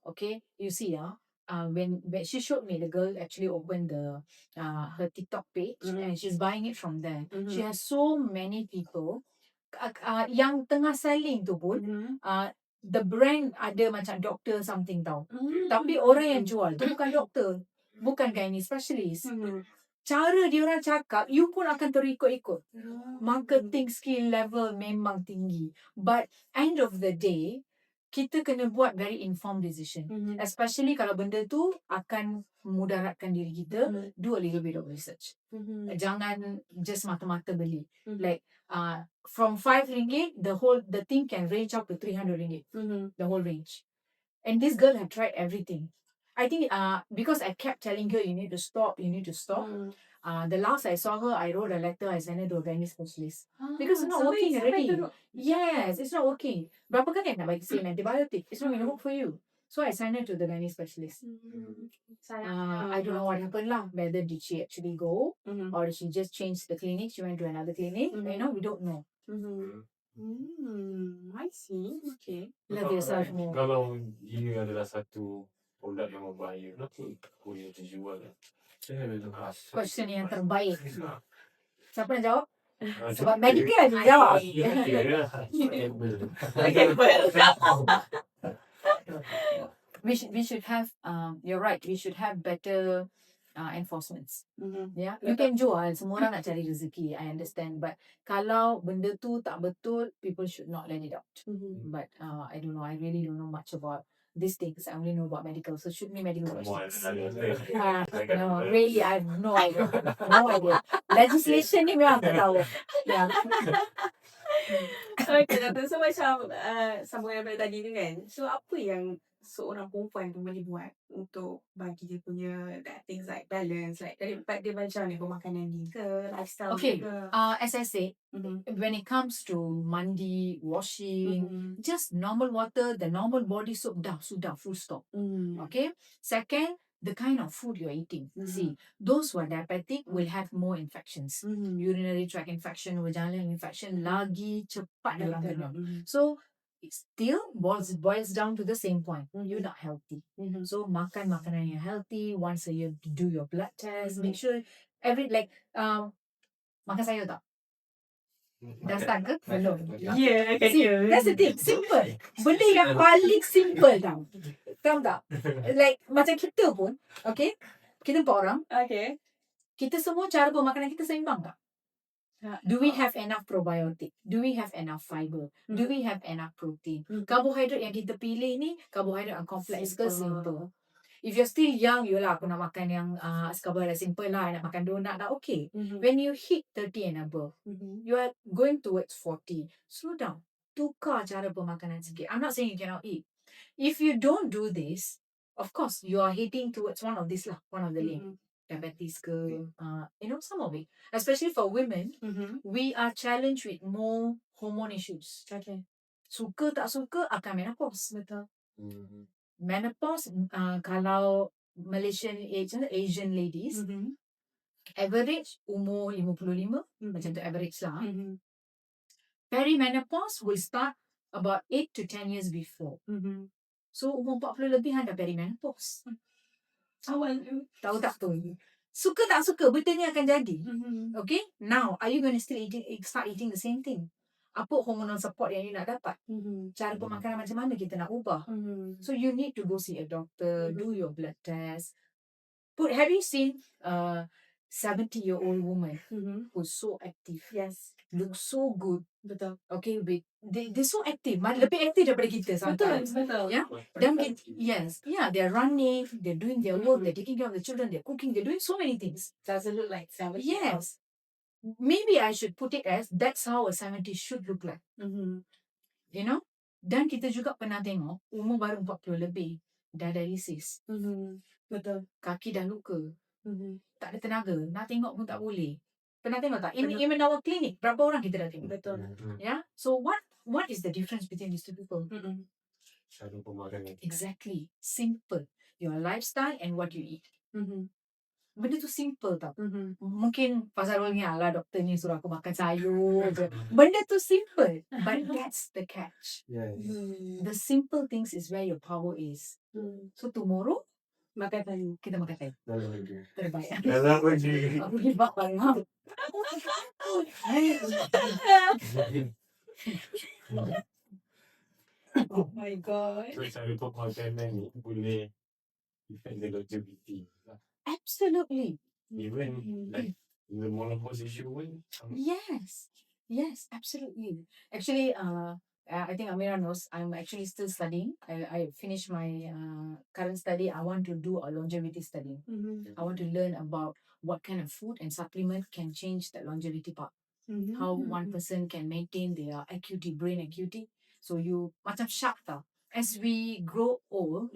Okay, you see, when she showed me, the girl actually opened her TikTok page and she's buying it from there. She has so many people yang tengah selling tu pun the brand ada macam doctor something tau. Tapi orang yang jual tu bukan doktor. Bukan gynae specialist. Cara diorang cakap, you pun akan terikut-ikut. Marketing skill level memang tinggi. But end of the day, kita kena buat very informed decision. Especially kalau benda tu akan mudaratkan diri kita, do a little bit of research. Jangan just mata-mata beli. Like from RM5, the thing can range up to RM300. The whole range. And this girl had tried everything. I think because I kept telling her you need to stop. The last I saw her, I wrote a letter, I sent her to a gynae specialist. Because it's not working already. Yes, it's not working. Berapa kali nak bagi same antibiotic? It's not going to work for you. So I sent her to the gynae specialist. I don't know what happened lah. Whether did she actually go or did she just change the clinic? She went to another clinic. You know, we don't know. I see. Okay. Love yourself more. Kalau ini adalah satu produk yang berbahaya, kenapa kau yang terjual? Saya boleh lepas. Question yang terbaik. Siapa nak jawab? Sebab medical ni jawab. We should have you're right, we should have better enforcements. Yeah, you can jual, semua orang nak cari rezeki, I understand, but kalau benda tu tak betul, people should not let it out. But I don't know, I really don't know much about these things. I only know about medical, so shoot me medical questions. No, really, I have no idea. No idea. Legislation ni memang tak tahu. Yeah. Okay, Doktor. So macam sambungan daripada tadi tu kan. So apa yang seorang perempuan tu boleh buat untuk bagi dia punya things like balance, like daripada dia macam ni pemakanan ni ke, lifestyle Okay, ke. as I said, when it comes to mandi, washing, just normal water, the normal body soap, dah, sudah, full stop. Okay. Second, the kind of food you're eating. See, those who are diabetic will have more infections. Urinary tract infection, vaginal infection, lagi cepat dalam kena. So, it still boils down to the same point. You're not healthy. So, makan makanan yang healthy. Once a year, do your blood test. Make sure makan sayur tak? Dah start ke? Belum. Yeah, See, that's the thing. Simple. Benda yang paling simple tau. Tahu tak? Like, macam kita pun, okay? Kita 4 orang. Okay. Kita semua cara pemakanan kita seimbang tak? Do we have enough probiotic? Do we have enough fiber? Do we have enough protein? Karbohidrat yang kita pilih ni, karbohidrat yang complex ke simple? If you're still young, yolah aku nak makan yang karbohidrat simple lah, nak makan donat lah, okay. When you hit 30 and above, you are going towards 40. Slow down. Tukar cara pemakanan sikit. I'm not saying you cannot eat. If you don't do this, of course, you are heading towards one of these lah, one of the lane. Diabetes ke, some of it. Especially for women, we are challenged with more hormone issues. Okay. Suka tak suka akan menopause. Betul. Menopause, kalau Malaysian Asian ladies, average umur 55, macam tu average lah. Perimenopause will start about 8 to 10 years before. So umur 40 lebih dah perimenopause. Awal. Tahu tak tu? Suka tak suka, benda ni akan jadi. Okay? Now, are you going to start eating the same thing? Apa hormonal support yang you nak dapat? Cara pemakanan macam mana kita nak ubah? So you need to go see a doctor, do your blood test. Have you seen a 70-year-old woman who's so active? Yes. Looks so good. Betul. Okay, they're so active. Lebih active daripada kita sometimes. Betul. Yeah. They're running, they're doing their work, they're taking care of the children, they're cooking, they're doing so many things. Doesn't look like 70. Yes. Maybe I should put it as that's how a 70 should look like. You know? Dan kita juga pernah tengok umur baru 40 lebih dah dialysis. Betul. Kaki dah luka. Tak ada tenaga. Nak tengok pun tak boleh. Pernah tengok tak? In our clinic, berapa orang kita dah tengok? Betul. Yeah? So what is the difference between these two people? Cara pemakanan. Exactly. Simple. Your lifestyle and what you eat. Benda tu simple tau. Mungkin pasal orang ni, alah doktor ni suruh aku makan sayur je. Benda tu simple. But that's the catch. Yes. The simple things is where your power is. So tomorrow, Makan sayur. kita makan sayur. Dalam negeri. Terbaik. Dalam negeri. Aku hebat banget. Oh my god. So cara pemakanan ni boleh affect the longevity. Absolutely. Even like the menopause issue pun Yes. Yes, absolutely. Actually, I think Amira knows I'm actually still studying. I finished my current study. I want to do a longevity study. I want to learn about what kind of food and supplement can change the longevity part. How one person can maintain their acuity, brain acuity. So you macam shark tau. As we grow old,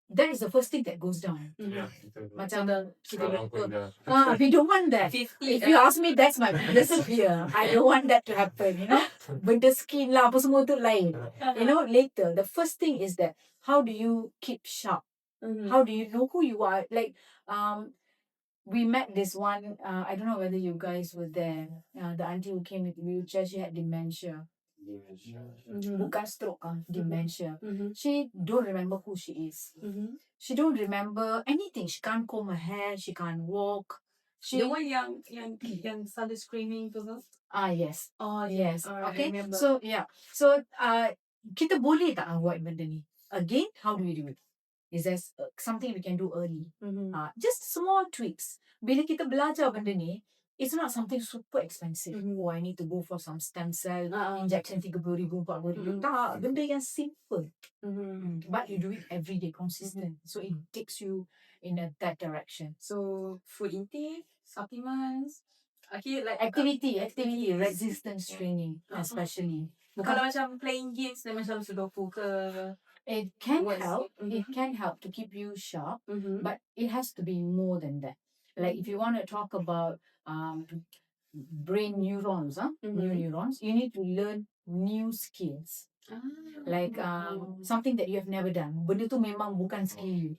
that is the first thing that goes down. ya kita Macam sekarang pun dah we don't want that. 50 If you ask me, that's my biggest fear. I don't want that to happen, you know. Benda skin lah, apa semua tu lain. You know, later, the first thing is that how do you keep sharp? How do you know who you are? Like, we met this one, I don't know whether you guys were there. The auntie who came with wheelchair, she had dementia. Bukan stroke, dementia. She don't remember who she is. She don't remember anything. She can't comb her hair. She can't walk. She The one yang selalu screaming tu kan? yes. Oh Yes. Alright, I Okay. remember. So yeah. So kita boleh tak avoid benda ni? Again, how do we do it? Is there something we can do early? Just small tweaks. Bila kita belajar benda ni, it's not something super expensive. Oh, I need to go for some stem cell injection 30,000, 40,000. Tak, benda yang simple. But you do it every day, consistent. So it takes you in that direction. So food intake, supplements, okay, like Activity, resistance training especially. kalau macam playing games dan macam sudoku ke. It can What's- help. It can help to keep you sharp, But but it has to be more than that. Like if you want to talk about brain neurons, new neurons, you need to learn new skills. Like something that you have never done. Benda tu memang bukan skill you.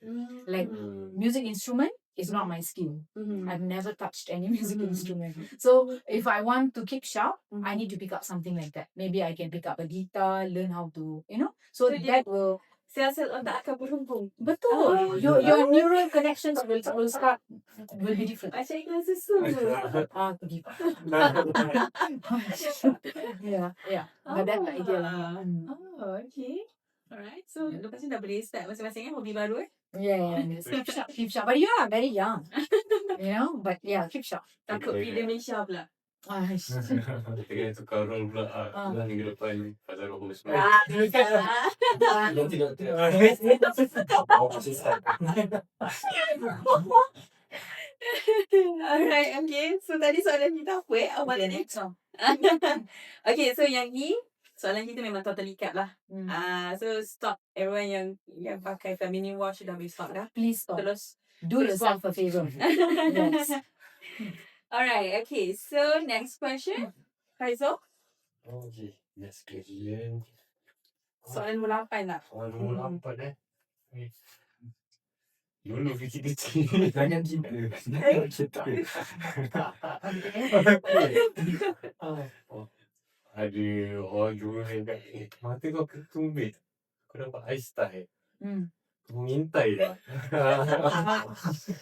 Like music instrument is not my skill. I've never touched any music instrument. So if I want to keep sharp, I need to pick up something like that. Maybe I can pick up a guitar, learn how to, you know. So So that will sel-sel otak akan berhubung. betul. Your neural connections will be different. Macam iklan susu. Pergi. Yeah. But that's the idea lah. Oh, okay. Alright. So, lepas ni dah boleh start masing-masing hobi baru Yeah. Keep sharp. But you are very young. You know, but yeah, keep sharp. Takut pergi dementia pula. kita kena tukar role pula bulan minggu depan Pasar Rohus. Nanti doktor. Masih start. Alright, okay. So, tadi soalan kita apa awalan ni? Okay, so yang ni soalan kita memang totally cap lah. So stop everyone yang pakai feminine wash dah boleh stop dah. Please stop. Terus Do yourself a favor. Yes. Alright, okay. So next question. Faizal, Okay, next question. soalan nombor 8 lah. Soalan nombor 8 Dulu kecil-kecil. Jangan kita. Ada orang dulu yang kata, mata kau ketumbit. Kau dapat ais tie. Kau mengintai lah.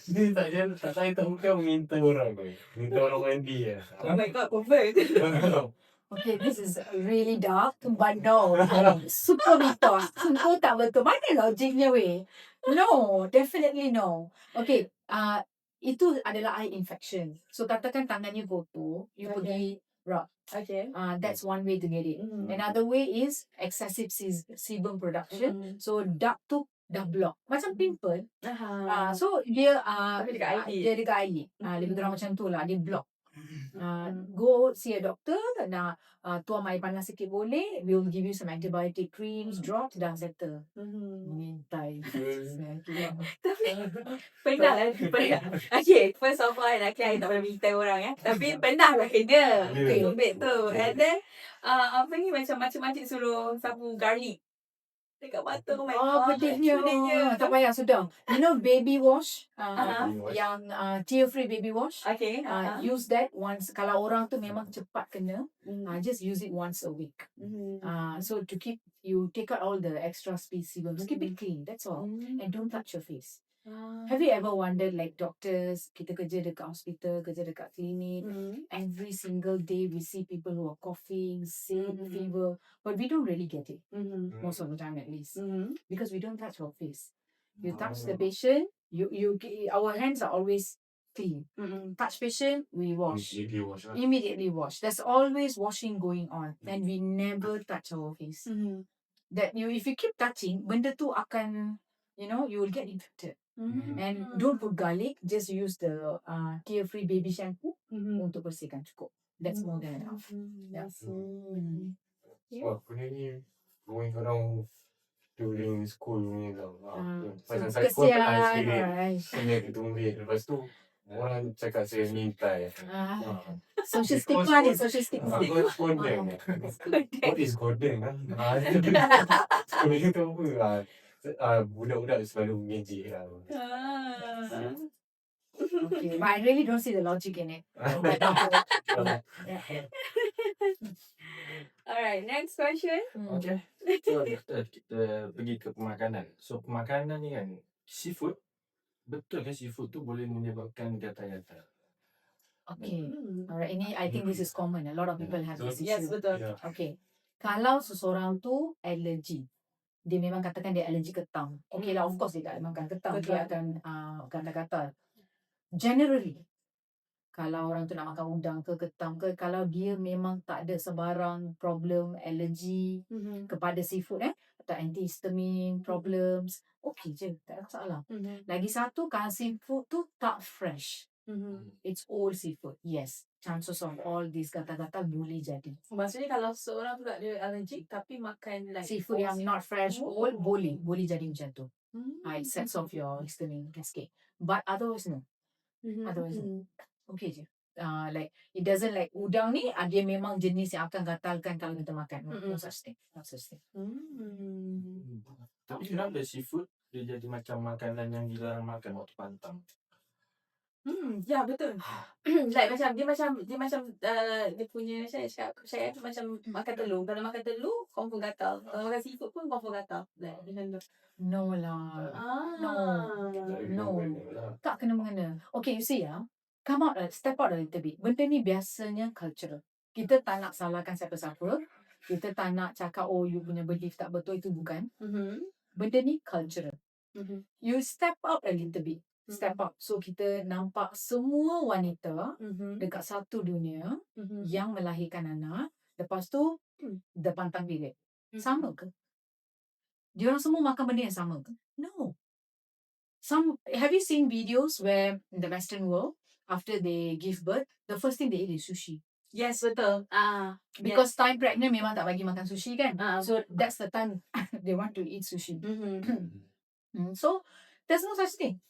Dia tak jalan, tak lain tak bukan mengintai orang kau. Mengintai orang mandi lah. Oh my god, convert. Okay, this is really dark, but no. Super mitos. Super tak betul. Mana logiknya weh? No, definitely no. Okay, itu adalah eye infection. So katakan tangannya kotor, you pergi rub. Okay. That's one way to get it. Another way is excessive sebum production. So dark tu dah block. Macam pimple. So dia Tapi dekat eyelid. dia dekat eyelid. Lebih kurang macam tu lah. Dia block. Go see a doctor. Tuang air panas sikit boleh. We will give you some antibiotic creams, drops, dah settle. Mintai. Pernah lah. Okay, first of all, lelaki I tak pernah minta orang tapi pernah lah kena. Tumbit tu. And then, apa ni macam makcik-makcik suruh sapu garlic dekat mata. Oh my god. Pedihnya. Tak payah, sudah. You know baby wash? Baby wash. yang tear-free baby wash. Okay. Use that once. Kalau orang tu memang cepat kena, just use it once a week. So to keep you take out all the extra sebums, keep it clean. That's all. And don't touch your face. Have you ever wondered, like doctors, kita kerja dekat hospital, kerja dekat klinik, every single day we see people who are coughing, sick, fever, but we don't really get it, most of the time at least, because we don't touch our face. You touch the patient, our hands are always clean. Touch patient, we wash. Immediately wash. Immediately wash. There's always washing going on, and we never touch our face. That if you keep touching, benda tu akan, you will get infected. And don't put garlic, just use the tear-free baby shampoo untuk bersihkan, cukup. That's more than enough. Yeah. Wah, aku ni going around during school ni tau. Pasal So, saya pun pernah kesian, experience alright. kena ketumbit. Lepas tu orang cakap saya mintai. Social Because stigma ni, pun- social stigma. Kodeng. What is kodeng? Kodeng tu apa? Budak-budak selalu mengejek lah. Okay, but I really don't see the logic in it. Yeah. Alright, next question. Okay. So kita pergi ke pemakanan. So pemakanan ni kan, seafood, betul ke seafood tu boleh menyebabkan gatal-gatal? Okay. Alright, ini I think this is common. A lot of people have this Yes, issue. betul. Yeah. Okay. Kalau seseorang tu allergy, dia memang katakan dia allergy ke tam. Okay lah, of course dia tak makan ketam, Betul. dia akan gatal-gatal. Generally, kalau orang tu nak makan udang ke ketam ke, kalau dia memang tak ada sebarang problem, allergy kepada seafood atau antihistamine problems, okay je, tak ada masalah. Lagi satu, kalau seafood tu tak fresh, it's old seafood, yes, chances of all these gatal-gatal boleh jadi. Maksudnya kalau seorang tu tak ada allergic tapi makan like Seafood yang not fresh, old, Oh. boleh jadi macam tu. It sets off your histamine cascade. But otherwise no. Otherwise okay je. Like it doesn't like udang ni dia memang jenis yang akan gatalkan kalau kita makan. No such thing. No such thing. Tapi kenapa seafood dia jadi macam makanan yang dilarang makan waktu pantang? Ya betul. Like macam dia punya saya tu macam makan telur. Kalau makan telur confirm gatal. Kalau makan seafood pun confirm gatal. Like macam tu. No lah. No. Tak kena mengena. Okay, you see come out, step out a little bit. Benda ni biasanya cultural. Kita tak nak salahkan siapa-siapa. Kita tak nak cakap you punya belief tak betul, itu bukan. Benda ni cultural. You step out a little bit. Step out. So kita nampak semua wanita dekat satu dunia yang melahirkan anak. Lepas tu the pantang period. Sama ke? Diorang semua makan benda yang sama ke? No. Have you seen videos where in the Western world, after they give birth, the first thing they eat is sushi? Yes, betul. Because time pregnant memang tak bagi makan sushi kan? Ah. So that's the time they want to eat sushi. So there's no such thing.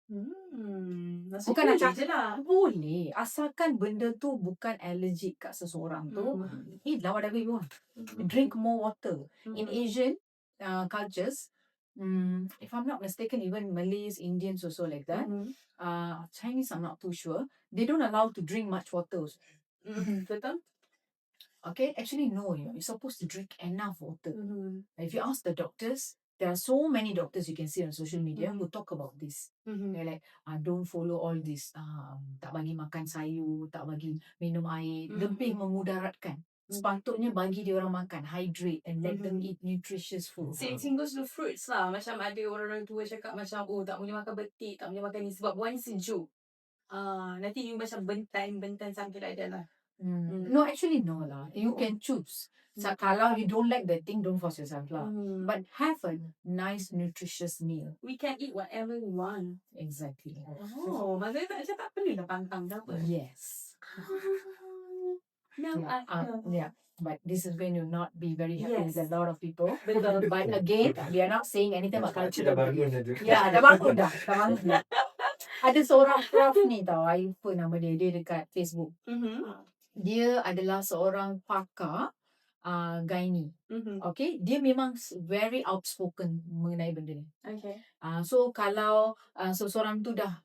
Bukan nak cakap lah. boleh, asalkan benda tu bukan allergic kat seseorang tu, eat lah whatever you want. Drink more water. In Asian cultures, if I'm not mistaken, even Malays, Indians also like that. Chinese, I'm not too sure. They don't allow to drink much water. Betul. Okay, actually no, you're supposed to drink enough water. If you ask the doctors, there are so many doctors you can see on social media who talk about this. They're like, don't follow all this. Tak bagi makan sayur, tak bagi minum air, lebih memudaratkan. Sepatutnya bagi dia orang makan, hydrate and let them eat nutritious food. Sing goes to fruits lah. Macam ada orang tua cakap macam tak boleh makan betik, tak boleh makan ni sebab buah ni sejuk. Nanti you macam bentan something like that lah. No, actually no lah. You can choose. So, kalau you don't like the thing, don't force yourself lah. But have a nice nutritious meal. We can eat whatever we want. Exactly. Oh, maksudnya tak perlu lah pantang ke apa? Yes. Now Yeah. I know. Yeah. But this is going to not be very happy Yes. with a lot of people. Betul. But again, we are not saying anything about Pakcik culture. dah bangun dah tu. Ya, dah bangun dah. Ada seorang prof ni tau, I lupa nama dia dekat Facebook. Dia adalah seorang pakar gynae. Okay, dia memang very outspoken mengenai benda ni. Okay. So kalau seseorang tu dah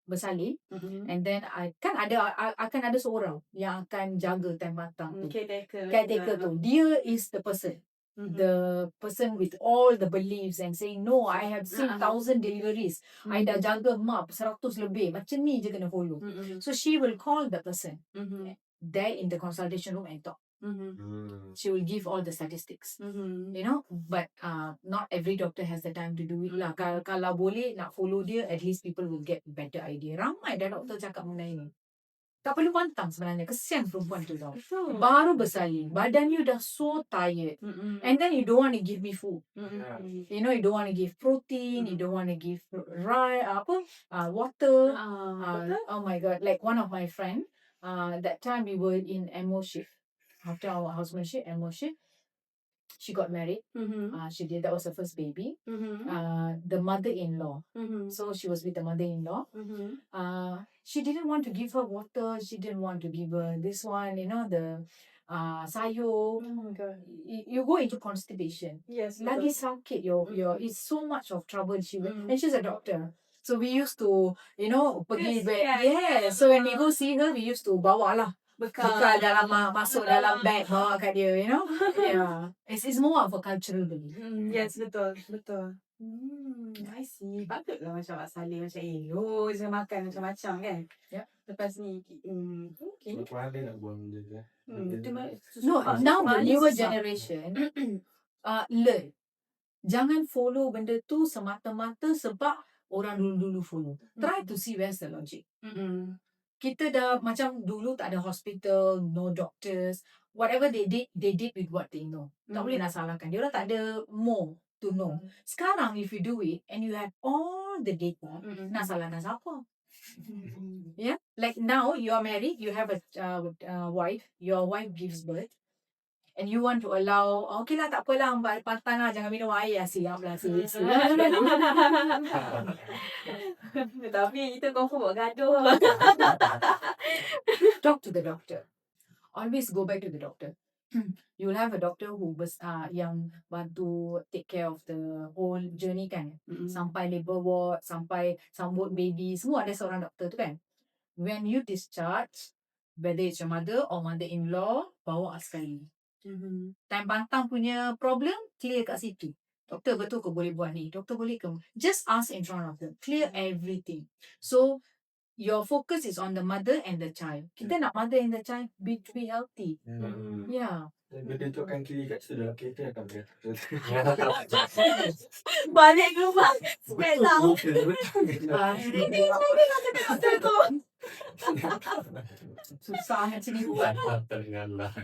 bersalin, and then kan akan ada seorang yang akan jaga time matang tu. Caretaker tu. Dia is the person. The person with all the beliefs and saying, no, I have seen 1,000 deliveries. I dah jaga mak 100 lebih. Macam ni je kena follow. So she will call the person there in the consultation room and talk. She will give all the statistics. You know, but not every doctor has the time to do it lah. Kalau boleh nak follow dia, at least people will get better idea. Ramai dah doktor cakap mengenai ni. Tak perlu pantang sebenarnya. Kesian perempuan tu tau. Baru bersalin. Badan you dah so tired. And then you don't want to give me food. You know, you don't want to give protein. You don't want to give water. Oh my God. Like one of my friend, that time we were in MO shift. After our husband shift, MO shift, she got married. She did. That was her first baby. The mother-in-law. So she was with the mother-in-law. She didn't want to give her water. She didn't want to give her this one. You know, the sayur. Oh my God. You go into constipation. Yes. Lagi sakit. It's so much of trouble. And she's a doctor. So we used to, you know, pergi So when we go see her, we used to bawa lah. Bekal dalam masuk dalam bag bawa kat dia, you know. Yeah, it's more of a cultural belief. Yes, betul. I see. Patutlah macam Mak Saleh macam elok je makan macam-macam kan. Yep. Lepas ni okay. Sebab Tuhan dia nak buang benda tu. No, now the newer generation learn. Jangan follow benda tu semata-mata sebab orang dulu-dulu follow. Try to see where's the logic. Kita dah macam dulu tak ada hospital, no doctors. Whatever they did with what they know. Tak boleh nak salahkan. Dia orang tak ada more to know. Sekarang if you do it and you have all the data, nak salahkan siapa? Yeah, like now you are married, you have a wife, your wife gives birth. And you want to allow, okay lah, tak apalah, pantang lah, jangan minum air. Siap lah, sis. Tapi kita confirm buat gaduh. Talk to the doctor. Always go back to the doctor. You'll have a doctor who was yang bantu take care of the whole journey kan. Sampai labor ward, sampai sambut baby, semua ada seorang doktor tu kan. When you discharge, whether it's your mother or mother-in-law, bawa sekali. Time pantang punya problem, clear kat situ. Doktor betul ke boleh buat ni? Doktor boleh ke? Just ask in front of them. Clear everything. So, your focus is on the mother and the child. Kita nak mother and the child be healthy. Yeah. Benda tu akan clear kat situ dalam kereta akan beratur. Balik rumah, spread tahu. Susah macam ni buat. Terdengarlah.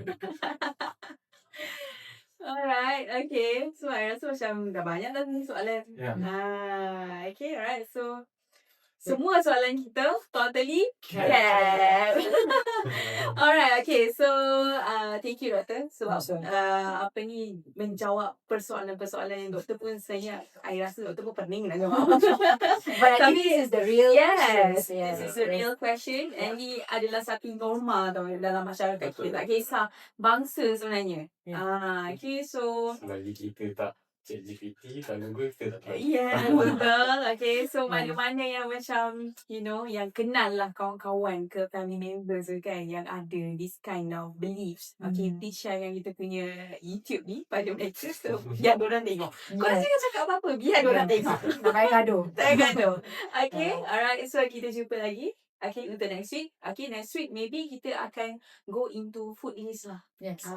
Alright, okay. So, I rasa macam dah banyak dah ni soalan. Okay, alright. So, semua soalan kita totally cap. Alright, okay. So, thank you doktor sebab menjawab persoalan-persoalan yang doktor pun sebenarnya I rasa doktor pun pening nak jawab. But I think this is the real Yes, this is a real question and ni adalah satu norma tau dalam masyarakat kita. Tak kisah bangsa sebenarnya. Okay, so Selagi kita tak cek GPT, tak Google, kita tak tahu. betul. Okay, so mana-mana yang macam, you know, yang kenal lah kawan-kawan ke family members tu kan, yang ada this kind of beliefs. Okay, please share yang kita punya YouTube ni pada mereka. So, biar diorang tengok. Korang jangan cakap apa-apa, biar diorang tengok. Tak payah gaduh. Tak gaduh. Okay, alright. So, kita jumpa lagi. Okay, untuk next week. Okay, next week maybe kita akan go into food list lah. Yes.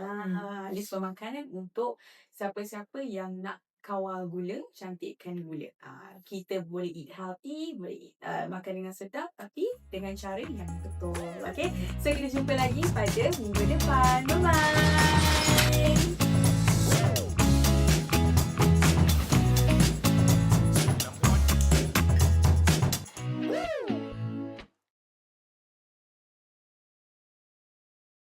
List pemakanan untuk siapa-siapa yang nak kawal gula, cantikkan gula. Kita boleh eat healthy, boleh eat, makan dengan sedap tapi dengan cara yang betul. Okay, so kita jumpa lagi pada minggu depan. Bye-bye.